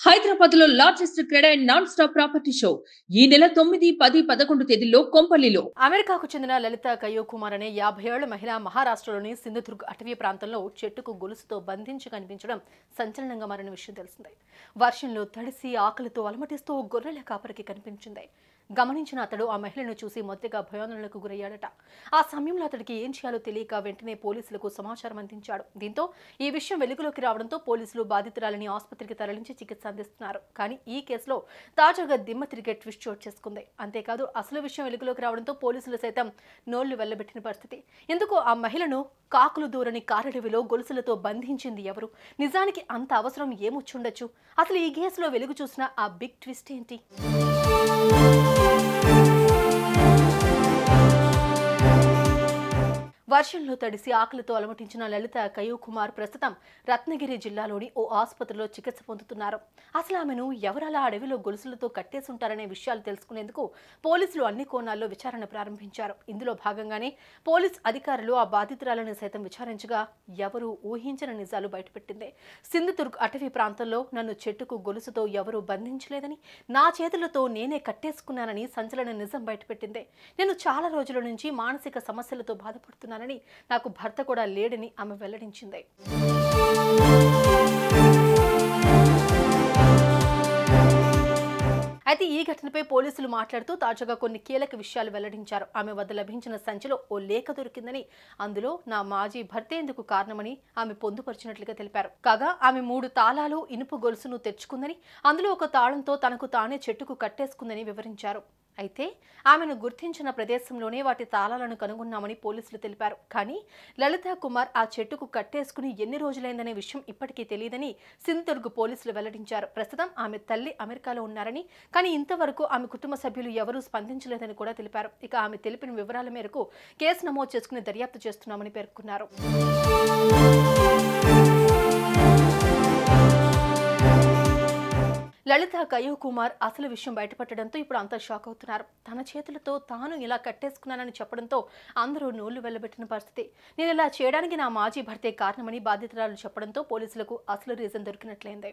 హైదరాబాద్ లో largest cred and non stop property show ఈ నెల 9, 10, 11 తేదీల్లో కొంపల్లిలో. అమెరికాకు చెందిన లలిత కయ్యోకుమార్ అనే 50 ఏళ్ల మహిళ మహారాష్ట్రలోని సింధుదుర్గ్ అటవీ ప్రాంతంలో చెట్టుకు గొలుసుతో బంధించి కనిపించడం సంచలనంగా మారిన విషయం తెలిసిందే. వర్షంలో తడిసి ఆకలితో అలమటిస్తూ గొర్రెల కాపరికి కనిపించింది. గమనించిన అతడు ఆ మహిళను చూసి మొదటిగా భయాందోళనకు గురయ్యాడట. ఆ సమయంలో అతడికి ఏం చేయాలో తెలియక వెంటనే పోలీసులకు సమాచారం అందించాడు. దీంతో ఈ విషయం వెలుగులోకి రావడంతో పోలీసులు బాధితురాలిని ఆసుపత్రికి తరలించి చికిత్స అందిస్తున్నారు. కానీ ఈ కేసులో తాజాగా దిమ్మ తిరిగే ట్విస్ట్ చోటు చేసుకుంది. అంతేకాదు అసలు విషయం వెలుగులోకి రావడంతో పోలీసులు సైతం నోళ్లు వెళ్లబెట్టిన పరిస్థితి. ఎందుకు ఆ మహిళను కాకులు దూరని కారడవిలో గొలుసులతో బంధించింది ఎవరు? నిజానికి అంత అవసరం ఏమొచ్చుండొచ్చు? అసలు ఈ కేసులో వెలుగు చూసిన ఆ బిగ్ ట్విస్ట్ ఏంటి? వర్షంలో తడిసి ఆకలితో అలమటించిన లలిత కయ్యోకుమార్ ప్రస్తుతం రత్నగిరి జిల్లాలోని ఓ ఆసుపత్రిలో చికిత్స పొందుతున్నారు. అసలు ఆమెను ఎవరలా అడవిలో గొలుసులతో కట్టేసుంటారనే విషయాలు తెలుసుకునేందుకు పోలీసులు అన్ని కోణాల్లో విచారణ ప్రారంభించారు. ఇందులో భాగంగానే పోలీస్ అధికారులు ఆ బాధితురాలను సైతం విచారించగా ఎవరూ ఊహించని నిజాలు బయటపెట్టింది. సింధుదుర్గ్ అటవీ ప్రాంతంలో నన్ను చెట్టుకు గొలుసుతో ఎవరూ బంధించలేదని, నా చేతులతో నేనే కట్టేసుకున్నానని సంచలన నిజం బయటపెట్టింది. నేను చాలా రోజుల నుంచి మానసిక సమస్యలతో బాధపడుతున్నాను, నాకు భర్త కూడా లేడని ఆమె వెల్లడించింది. అయితే ఈ ఘటనపై పోలీసులు మాట్లాడుతూ తాజాగా కొన్ని కీలక విషయాలు వెల్లడించారు. ఆమె వద్ద లభించిన సంచిలో ఓ లేఖ దొరికిందని, అందులో నా మాజీ భర్తే ఇందుకు కారణమని ఆమె పొందుపరిచినట్లుగా తెలిపారు. కాగా ఆమె 3 తాళాలు, ఇనుప గొలుసును తెచ్చుకుందని, అందులో ఒక తాళంతో తనకు తానే చెట్టుకు కట్టేసుకుందని వివరించారు. అయితే ఆమెను గుర్తించిన ప్రదేశంలోనే వాటి తాళాలను కనుగొన్నామని పోలీసులు తెలిపారు. కానీ లలిత కుమార్ ఆ చెట్టుకు కట్టేసుకుని ఎన్ని రోజులైందనే విషయం ఇప్పటికీ తెలియదని సింధుదుర్గ్ పోలీసులు వెల్లడించారు. ప్రస్తుతం ఆమె తల్లి అమెరికాలో ఉన్నారని, కానీ ఇంతవరకు ఆమె కుటుంబ సభ్యులు ఎవరూ స్పందించలేదని కూడా తెలిపారు. ఇక ఆమె తెలిపిన వివరాల మేరకు కేసు నమోదు చేసుకుని దర్యాప్తు చేస్తున్నామని పేర్కొన్నారు. లలిత కయ్యోకుమార్ అసలు విషయం బయటపడడంతో ఇప్పుడు అంతా షాక్ అవుతున్నారు. తన చేతులతో తాను ఇలా కట్టేసుకున్నానని చెప్పడంతో అందరూ నోళ్లు వెళ్లబెట్టిన పరిస్థితి. నేను ఇలా చేయడానికి నా మాజీ భర్తే కారణమని బాధితురాలు చెప్పడంతో పోలీసులకు అసలు రీజన్ దొరికినట్లయింది.